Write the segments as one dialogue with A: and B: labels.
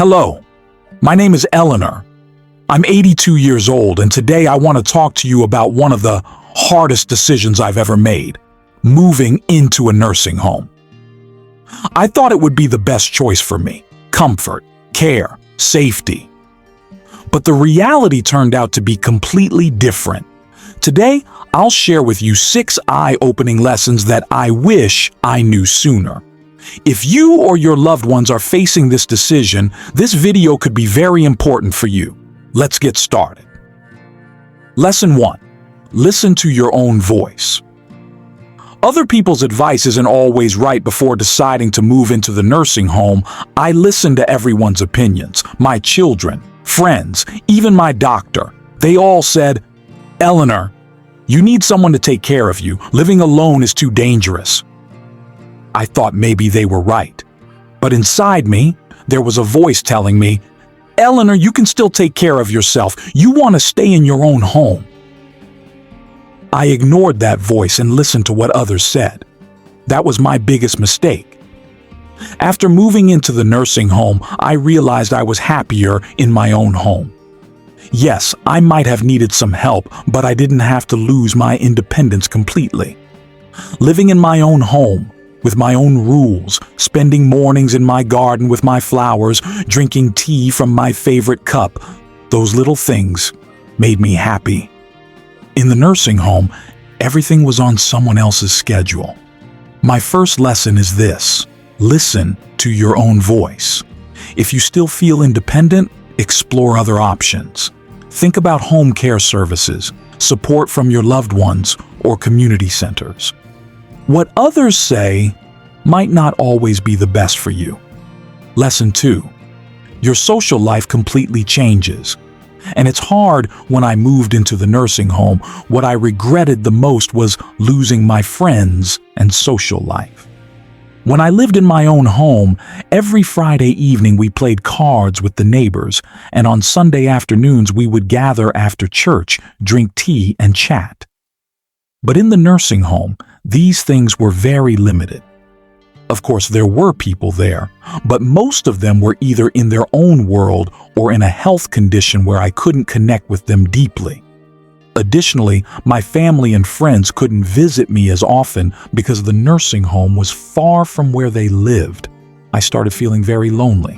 A: Hello, my name is Eleanor. I'm 82 years old, and today I want to talk to you about one of the hardest decisions I've ever made, moving into a nursing home. I thought it would be the best choice for me: comfort, care, safety. But the reality turned out to be completely different. Today, I'll share with you 6 eye-opening lessons that I wish I knew sooner. If you or your loved ones are facing this decision, this video could be very important for you. Let's get started. Lesson 1. Listen to your own voice. Other people's advice isn't always right. Before deciding to move into the nursing home, I listened to everyone's opinions. My children, friends, even my doctor. They all said, "Eleanor, you need someone to take care of you. Living alone is too dangerous." I thought maybe they were right. But inside me, there was a voice telling me, "Eleanor, you can still take care of yourself. You want to stay in your own home." I ignored that voice and listened to what others said. That was my biggest mistake. After moving into the nursing home, I realized I was happier in my own home. Yes, I might have needed some help, but I didn't have to lose my independence completely. Living in my own home, with my own rules, spending mornings in my garden with my flowers, drinking tea from my favorite cup, those little things made me happy. In the nursing home, everything was on someone else's schedule. My first lesson is this: listen to your own voice. If you still feel independent, explore other options. Think about home care services, support from your loved ones, or community centers. What others say might not always be the best for you. Lesson 2. Your social life completely changes. And it's hard. When I moved into the nursing home, what I regretted the most was losing my friends and social life. When I lived in my own home, every Friday evening we played cards with the neighbors, and on Sunday afternoons we would gather after church, drink tea, and chat. But in the nursing home, these things were very limited. Of course, there were people there, but most of them were either in their own world or in a health condition where I couldn't connect with them deeply. Additionally, my family and friends couldn't visit me as often because the nursing home was far from where they lived. I started feeling very lonely.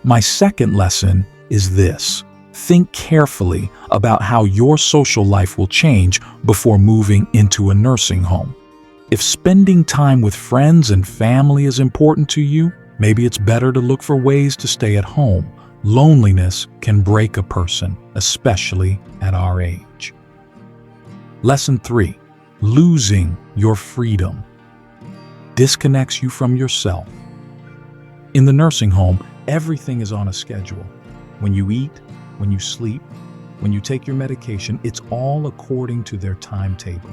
A: My second lesson is this: think carefully about how your social life will change before moving into a nursing home. If spending time with friends and family is important to you, maybe it's better to look for ways to stay at home. Loneliness can break a person, especially at our age. Lesson 3. Losing your freedom disconnects you from yourself. In the nursing home, everything is on a schedule. When you eat, when you sleep, when you take your medication, it's all according to their timetable.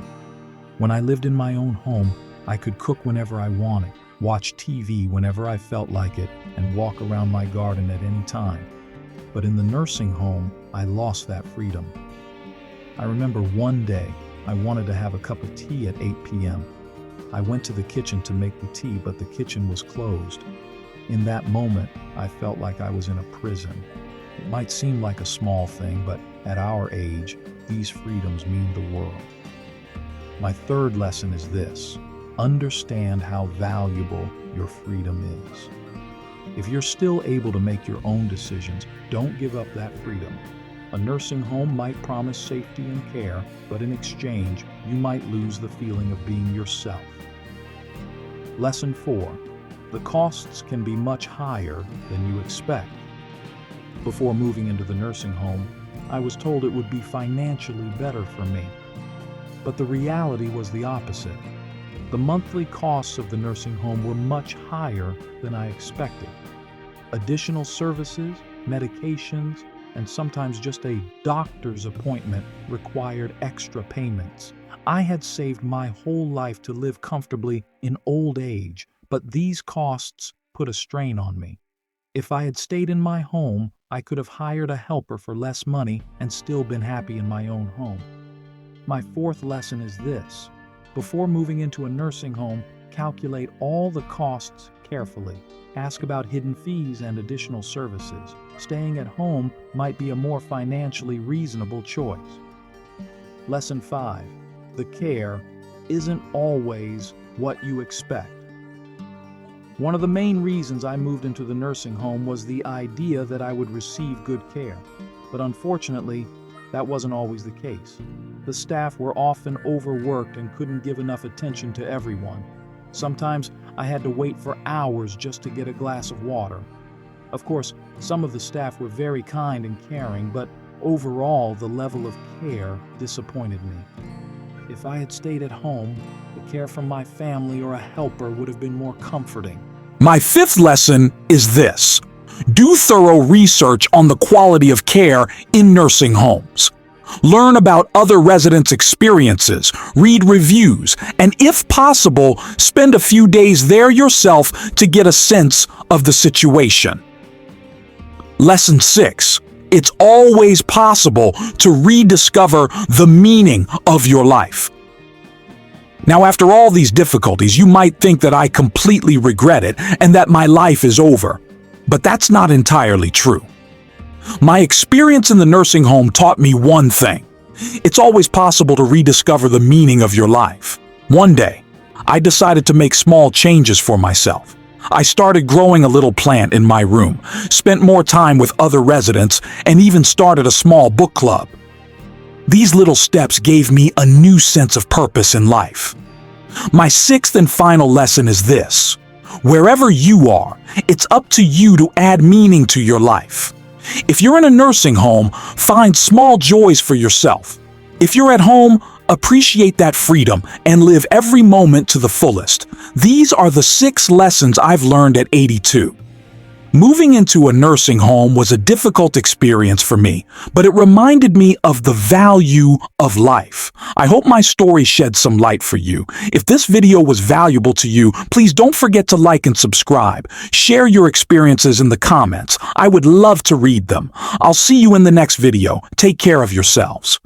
A: When I lived in my own home, I could cook whenever I wanted, watch TV whenever I felt like it, and walk around my garden at any time. But in the nursing home, I lost that freedom. I remember one day, I wanted to have a cup of tea at 8 p.m. I went to the kitchen to make the tea, but the kitchen was closed. In that moment, I felt like I was in a prison. It might seem like a small thing, but at our age, these freedoms mean the world. My third lesson is this: understand how valuable your freedom is. If you're still able to make your own decisions, don't give up that freedom. A nursing home might promise safety and care, but in exchange, you might lose the feeling of being yourself. Lesson 4. The costs can be much higher than you expect. Before moving into the nursing home, I was told it would be financially better for me. But the reality was the opposite. The monthly costs of the nursing home were much higher than I expected. Additional services, medications, and sometimes just a doctor's appointment required extra payments. I had saved my whole life to live comfortably in old age, but these costs put a strain on me. If I had stayed in my home, I could have hired a helper for less money and still been happy in my own home. My fourth lesson is this: before moving into a nursing home, calculate all the costs
B: carefully. Ask about hidden fees and additional services. Staying at home might be a more financially reasonable choice. Lesson 5. The care isn't always what you expect. One of the main reasons I moved into the nursing home was the idea that I would receive good care. But unfortunately, that wasn't always the case. The staff were often overworked and couldn't give enough attention to everyone. Sometimes I had to wait for hours just to get a glass of water. Of course, some of the staff were very kind and caring, but overall, the level of care disappointed me. If I had stayed at home, the care from my family or a helper would have been more comforting.
A: My fifth lesson is this: do thorough research on the quality of care in nursing homes. Learn about other residents' experiences, read reviews, and if possible, spend a few days there yourself to get a sense of the situation. Lesson 6. It's always possible to rediscover the meaning of your life. Now, after all these difficulties, you might think that I completely regret it and that my life is over. But that's not entirely true. My experience in the nursing home taught me one thing. It's always possible to rediscover the meaning of your life. One day, I decided to make small changes for myself. I started growing a little plant in my room, spent more time with other residents, and even started a small book club. These little steps gave me a new sense of purpose in life. My sixth and final lesson is this: wherever you are, it's up to you to add meaning to your life. If you're in a nursing home, find small joys for yourself. If you're at home, appreciate that freedom and live every moment to the fullest. These are the 6 lessons I've learned at 82. Moving into a nursing home was a difficult experience for me, but it reminded me of the value of life. I hope my story shed some light for you. If this video was valuable to you, please don't forget to like and subscribe. Share your experiences in the comments. I would love to read them. I'll see you in the next video. Take care of yourselves.